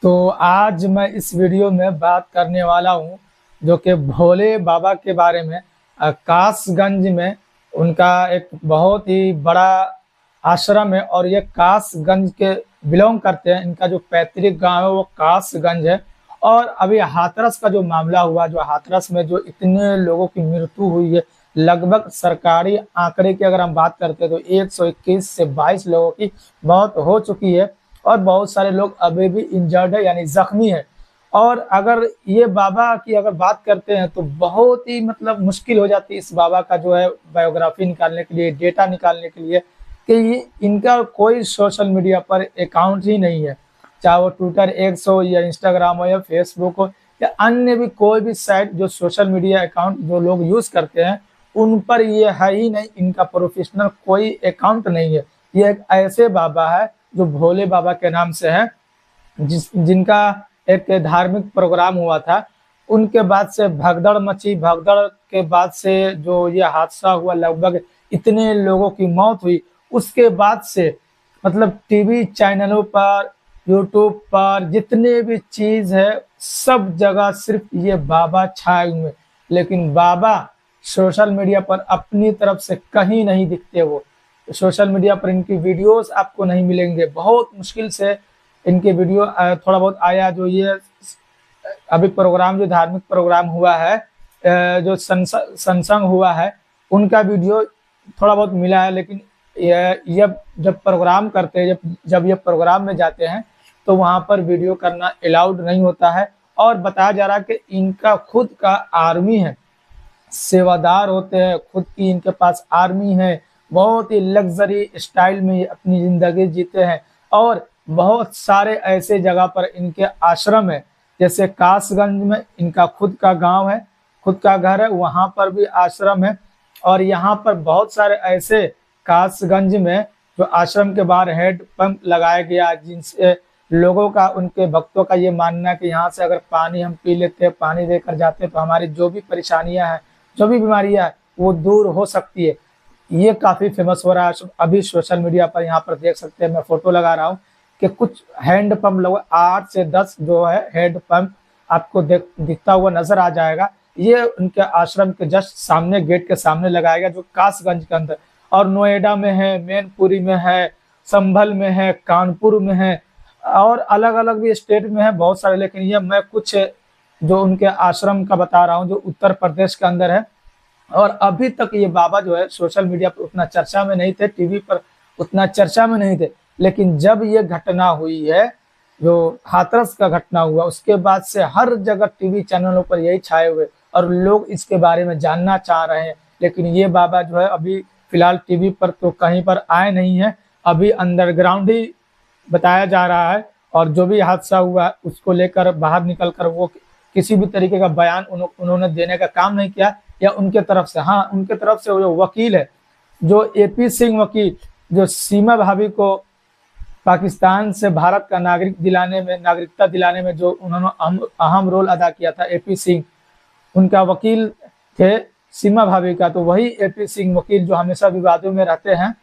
तो आज मैं इस वीडियो में बात करने वाला हूँ जो कि भोले बाबा के बारे में। कासगंज में उनका एक बहुत ही बड़ा आश्रम है और ये कासगंज के बिलोंग करते हैं। इनका जो पैतृक गांव है वो कासगंज है। और अभी हाथरस का जो मामला हुआ, जो हाथरस में जो इतने लोगों की मृत्यु हुई है, लगभग सरकारी आंकड़े की अगर हम बात करते हैं तो 121 से 22 लोगों की मौत हो चुकी है और बहुत सारे लोग अभी भी इंजर्ड है यानी जख्मी है। और अगर ये बाबा की अगर बात करते हैं तो बहुत ही मतलब मुश्किल हो जाती है इस बाबा का जो है बायोग्राफी निकालने के लिए, डेटा निकालने के लिए, कि ये इनका कोई सोशल मीडिया पर अकाउंट ही नहीं है। चाहे वो ट्विटर एक्स हो या इंस्टाग्राम हो या फेसबुक हो या अन्य भी कोई भी साइट जो सोशल मीडिया अकाउंट जो लोग यूज करते हैं उन पर ये है ही नहीं। इनका प्रोफेशनल कोई अकाउंट नहीं है। ये एक ऐसे बाबा है जो भोले बाबा के नाम से है, जिनका एक धार्मिक प्रोग्राम हुआ था। उनके बाद से भगदड़ मची। भगदड़ के बाद से जो ये हादसा हुआ, लगभग इतने लोगों की मौत हुई। उसके बाद से मतलब टीवी चैनलों पर, यूट्यूब पर जितने भी चीज है, सब जगह सिर्फ ये बाबा छाए हुए। लेकिन बाबा सोशल मीडिया पर अपनी तरफ से कहीं नहीं दिखते। वो सोशल मीडिया पर इनकी वीडियोस आपको नहीं मिलेंगे। बहुत मुश्किल से इनके वीडियो थोड़ा बहुत आया। जो ये अभी प्रोग्राम जो धार्मिक प्रोग्राम हुआ है, जो सत्संग हुआ है, उनका वीडियो थोड़ा बहुत मिला है। लेकिन ये जब प्रोग्राम करते हैं, जब ये प्रोग्राम में जाते हैं तो वहां पर वीडियो करना अलाउड नहीं होता है। और बताया जा रहा है कि इनका खुद का आर्मी है, सेवादार होते हैं, खुद की इनके पास आर्मी है। बहुत ही लग्जरी स्टाइल में अपनी जिंदगी जीते हैं। और बहुत सारे ऐसे जगह पर इनके आश्रम है, जैसे कासगंज में इनका खुद का गांव है, खुद का घर है, वहां पर भी आश्रम है। और यहाँ पर बहुत सारे ऐसे कासगंज में जो आश्रम के बाहर हेड पंप लगाया गया, जिनसे लोगों का, उनके भक्तों का ये मानना है कि यहाँ से अगर पानी हम पी लेते हैं, पानी देकर जाते हैं, तो हमारी जो भी परेशानियां हैं, जो भी बीमारियां हैं, वो दूर हो सकती है। ये काफी फेमस हो रहा है अभी सोशल मीडिया पर। यहाँ पर देख सकते हैं, मैं फोटो लगा रहा हूँ कि कुछ हैंड पंप लगभग 8 से 10 जो है हेड पंप आपको दिखता हुआ नजर आ जाएगा। ये उनके आश्रम के जस्ट सामने, गेट के सामने लगाया गया, जो कासगंज के अंदर। और नोएडा में है, मैनपुरी में है, संभल में है, कानपुर में है, और अलग अलग भी स्टेट में है बहुत सारे। लेकिन ये मैं कुछ जो उनके आश्रम का बता रहा हूँ जो उत्तर प्रदेश के अंदर है। और अभी तक ये बाबा जो है सोशल मीडिया पर उतना चर्चा में नहीं थे, टीवी पर उतना चर्चा में नहीं थे। लेकिन जब ये घटना हुई है, जो हाथरस का घटना हुआ, उसके बाद से हर जगह टीवी चैनलों पर यही छाए हुए और लोग इसके बारे में जानना चाह रहे हैं। लेकिन ये बाबा जो है अभी फिलहाल टीवी पर तो कहीं पर आए नहीं है। अभी अंडरग्राउंड ही बताया जा रहा है। और जो भी हादसा हुआ उसको लेकर बाहर निकल कर वो किसी भी तरीके का बयान उन्होंने देने का काम नहीं किया। या उनके तरफ से, हाँ, उनके तरफ से जो वकील है, जो एपी सिंह वकील, जो सीमा भाभी को पाकिस्तान से भारत का नागरिकता दिलाने में जो उन्होंने अहम रोल अदा किया था, एपी सिंह उनका वकील थे, सीमा भाभी का। तो वही एपी सिंह वकील जो हमेशा विवादों में रहते हैं,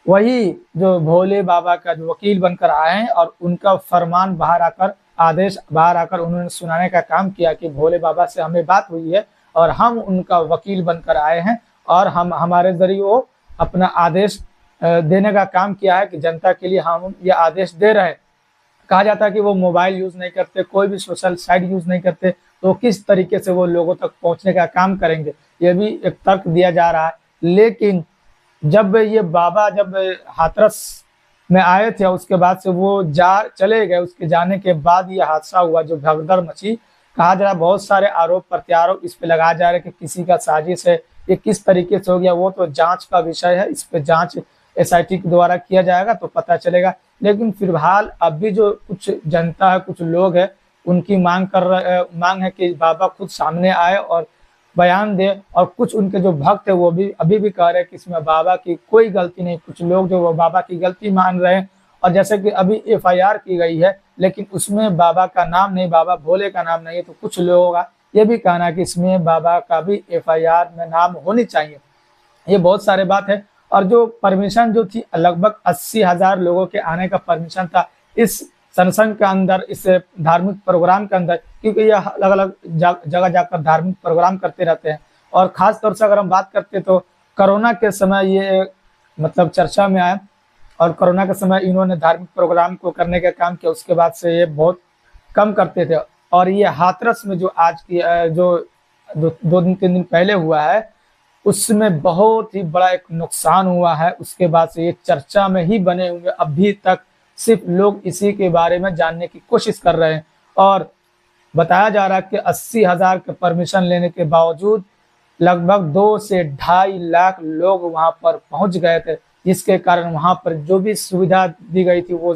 वही जो भोले बाबा का जो वकील बनकर आए हैं। और उनका फरमान बाहर आकर, आदेश बाहर आकर उन्होंने सुनाने का काम किया कि भोले बाबा से हमें बात हुई है और हम उनका वकील बनकर आए हैं। और हम हमारे जरिए वो अपना आदेश देने का काम किया है कि जनता के लिए हम ये आदेश दे रहे हैं। कहा जाता है कि वो मोबाइल यूज नहीं करते, कोई भी सोशल साइट यूज नहीं करते, तो किस तरीके से वो लोगों तक पहुंचने का काम करेंगे, ये भी एक तर्क दिया जा रहा है। लेकिन जब ये बाबा जब हाथरस में आए थे, उसके बाद से वो चले गए, उसके जाने के बाद ये हादसा हुआ, जो भगदड़ मची। कहा जा रहा है, बहुत सारे आरोप प्रत्यारोप इस पे लगाया जा रहा है कि किसी का साजिश है, ये किस तरीके से हो गया, वो तो जांच का विषय है। इस पे जांच एसआईटी के द्वारा किया जाएगा तो पता चलेगा। लेकिन फिलहाल अभी जो कुछ जनता है, कुछ लोग है, उनकी मांग है कि बाबा खुद सामने आए और बयान दे। और कुछ उनके जो भक्त है वो भी अभी भी कह रहे हैं कि इसमें बाबा की कोई गलती नहीं। कुछ लोग जो वो बाबा की गलती मान रहे हैं। और जैसे कि अभी एफआईआर की गई है, लेकिन उसमें बाबा का नाम नहीं, बाबा भोले का नाम नहीं है। तो कुछ लोगों का ये भी कहना है कि इसमें बाबा का भी एफआईआर में नाम होनी चाहिए। ये बहुत सारे बात है। और जो परमिशन जो थी, लगभग 80,000 लोगों के आने का परमिशन था इस सत्संग के अंदर, इस धार्मिक प्रोग्राम के अंदर, क्योंकि ये अलग अलग जगह जाकर धार्मिक प्रोग्राम करते रहते हैं। और खास तौर से अगर हम बात करते तो कोरोना के समय ये मतलब चर्चा में आया, और कोरोना के समय इन्होंने धार्मिक प्रोग्राम को करने का काम किया। उसके बाद से ये बहुत कम करते थे। और ये हाथरस में जो आज की जो 2 दिन 3 दिन पहले हुआ है, उसमें बहुत ही बड़ा एक नुकसान हुआ है। उसके बाद से ये चर्चा में ही बने हुए, अभी तक सिर्फ लोग इसी के बारे में जानने की कोशिश कर रहे हैं। और बताया जा रहा है कि 80,000 के परमिशन लेने के बावजूद लगभग 2 से 2.5 लाख लोग वहां पर पहुंच गए थे, जिसके कारण वहां पर जो भी सुविधा दी गई थी वो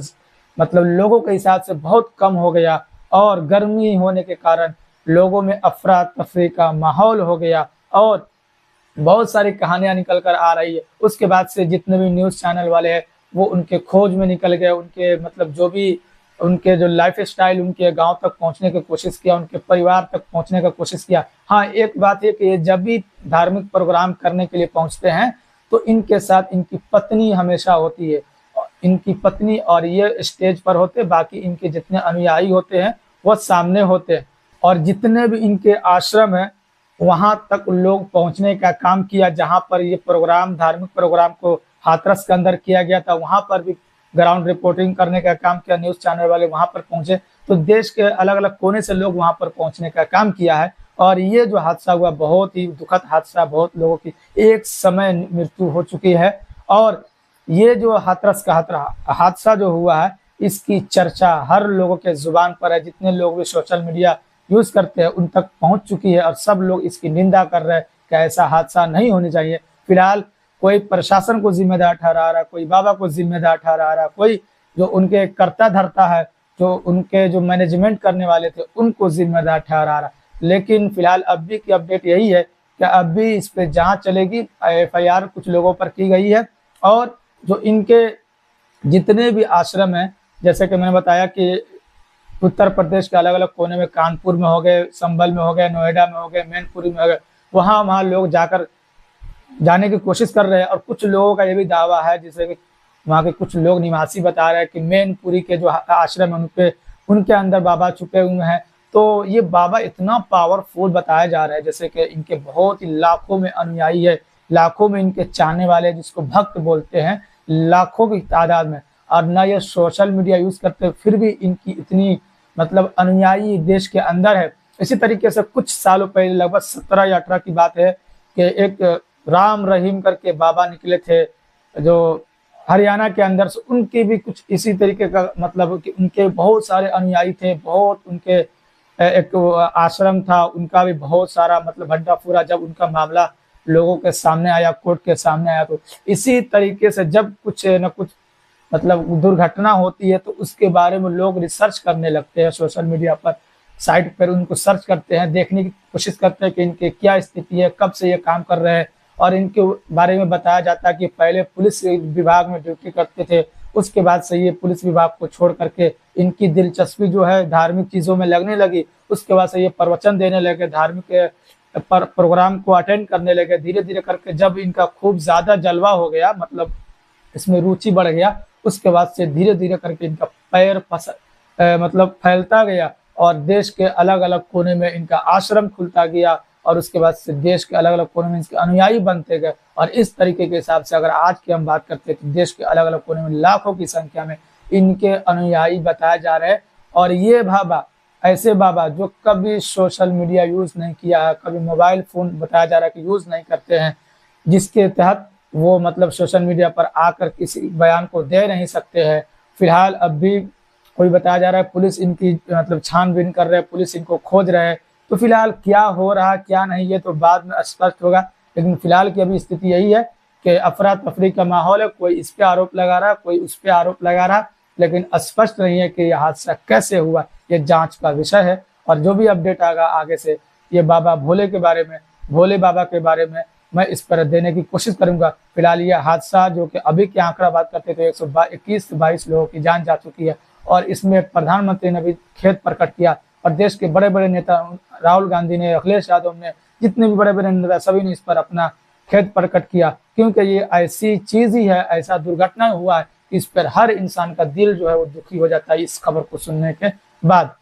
मतलब लोगों के हिसाब से बहुत कम हो गया। और गर्मी होने के कारण लोगों में अफरा तफरी का माहौल हो गया, और बहुत सारी कहानियां निकल कर आ रही है। उसके बाद से जितने भी न्यूज़ चैनल वाले हैं वो उनके खोज में निकल गए, उनके मतलब जो भी उनके जो लाइफ स्टाइल, उनके गांव तक पहुंचने की कोशिश किया, उनके परिवार तक पहुंचने का कोशिश किया। हाँ, एक बात है कि ये जब भी धार्मिक प्रोग्राम करने के लिए पहुंचते हैं तो इनके साथ इनकी पत्नी हमेशा होती है, इनकी पत्नी, और ये स्टेज पर होते, बाकी इनके जितने अनुयायी होते हैं वो सामने होते हैं। और जितने भी इनके आश्रम है वहां तक लोग पहुंचने का काम किया। जहां पर ये प्रोग्राम, धार्मिक प्रोग्राम को हाथरस के अंदर किया गया था, वहां पर भी ग्राउंड रिपोर्टिंग करने का काम किया। न्यूज चैनल वाले वहां पर पहुंचे, तो देश के अलग अलग कोने से लोग वहां पर पहुंचने का काम किया है। और ये जो हादसा हुआ, बहुत ही दुखद हादसा, बहुत लोगों की एक समय मृत्यु हो चुकी है। और ये जो हाथरस का हादसा जो हुआ है, इसकी चर्चा हर लोगों के जुबान पर है। जितने लोग भी सोशल मीडिया यूज करते हैं उन तक पहुंच चुकी है, और सब लोग इसकी निंदा कर रहे हैं कि ऐसा हादसा नहीं होनी चाहिए। फिलहाल कोई प्रशासन को जिम्मेदार ठहरा रहा है, कोई बाबा को जिम्मेदार ठहरा रहा है, कोई जो उनके कर्ता धर्ता है, जो उनके जो मैनेजमेंट करने वाले थे उनको जिम्मेदार ठहरा रहा है। लेकिन फिलहाल अभी की अपडेट यही है कि अभी इस पे जांच चलेगी। FIR कुछ लोगों पर की गई है, और जो इनके जितने भी आश्रम हैं, जैसे कि मैंने बताया कि उत्तर प्रदेश के अलग अलग कोने में, कानपुर में हो गए, संभल में हो गए, नोएडा में हो गए, मैनपुरी में हो गए, वहाँ लोग जाकर जाने की कोशिश कर रहे हैं। और कुछ लोगों का ये भी दावा है, जैसे कि वहाँ के कुछ लोग निवासी बता रहे हैं कि मैनपुरी के जो आश्रम है उनके अंदर बाबा छुपे हुए हैं। तो ये बाबा इतना पावरफुल बताया जा रहा है, जैसे कि इनके बहुत ही लाखों में अनुयायी है, लाखों में इनके चाहने वाले, जिसको भक्त बोलते हैं, लाखों की तादाद में। और न ये सोशल मीडिया यूज करते, फिर भी इनकी इतनी मतलब अनुयायी देश के अंदर है। इसी तरीके से कुछ सालों पहले, लगभग 17 या 18 की बात है, कि एक राम रहीम करके बाबा निकले थे जो हरियाणा के अंदर से। उनके भी कुछ इसी तरीके का मतलब कि उनके बहुत सारे अनुयायी थे, बहुत उनके एक आश्रम था, उनका भी बहुत सारा मतलब भड्डा पूरा। जब उनका मामला लोगों के सामने आया, कोर्ट के सामने आया, तो इसी तरीके से जब कुछ न कुछ मतलब दुर्घटना होती है तो उसके बारे में लोग रिसर्च करने लगते हैं, सोशल मीडिया पर साइट पर उनको सर्च करते हैं, देखने की कोशिश करते हैं कि इनके क्या स्थिति है, कब से ये काम कर रहे हैं। और इनके बारे में बताया जाता है कि पहले पुलिस विभाग में ड्यूटी करते थे, उसके बाद से ये पुलिस विभाग को छोड़ करके इनकी दिलचस्पी जो है धार्मिक चीज़ों में लगने लगी। उसके बाद से ये प्रवचन देने लगे, धार्मिक प्रोग्राम को अटेंड करने लगे। धीरे धीरे करके जब इनका खूब ज़्यादा जलवा हो गया, मतलब इसमें रुचि बढ़ गया, उसके बाद से धीरे धीरे करके इनका पैर मतलब फैलता गया, और देश के अलग अलग कोने में इनका आश्रम खुलता गया, और उसके बाद से देश के अलग अलग कोने में इसके अनुयायी बनते गए। और इस तरीके के हिसाब से अगर आज की हम बात करते हैं तो देश के अलग अलग कोने में लाखों की संख्या में इनके अनुयायी बताए जा रहे हैं। और ये बाबा, ऐसे बाबा जो कभी सोशल मीडिया यूज नहीं किया है, कभी मोबाइल फोन बताया जा रहा है कि यूज नहीं करते हैं, जिसके तहत वो मतलब सोशल मीडिया पर आकर किसी बयान को दे नहीं सकते हैं। फिलहाल अब भी कोई बताया जा रहा है पुलिस इनकी मतलब छानबीन कर रहे हैं, पुलिस इनको खोज रहे हैं। तो फिलहाल क्या हो रहा है क्या नहीं ये तो बाद में स्पष्ट होगा, लेकिन फिलहाल की अभी स्थिति यही है कि अफरा तफरी का माहौल है। कोई इस पे आरोप लगा रहा, कोई उस पे आरोप लगा रहा, लेकिन स्पष्ट नहीं है कि यह हादसा कैसे हुआ। ये जांच का विषय है। और जो भी अपडेट आएगा आगे से ये बाबा भोले के बारे में, भोले बाबा के बारे में मैं इस पर देने की कोशिश करूंगा। फिलहाल यह हादसा जो कि अभी के आंकड़ा बात करते थे 121 से 22 लोगों की जान जा चुकी है, और इसमें प्रधानमंत्री ने भी खेद प्रकट किया, और देश के बड़े बड़े नेता राहुल गांधी ने, अखिलेश यादव ने, जितने भी बड़े बड़े नेता सभी ने इस पर अपना खेद प्रकट किया, क्योंकि ये ऐसी चीज ही है, ऐसा दुर्घटना हुआ है इस पर हर इंसान का दिल जो है वो दुखी हो जाता है इस खबर को सुनने के बाद।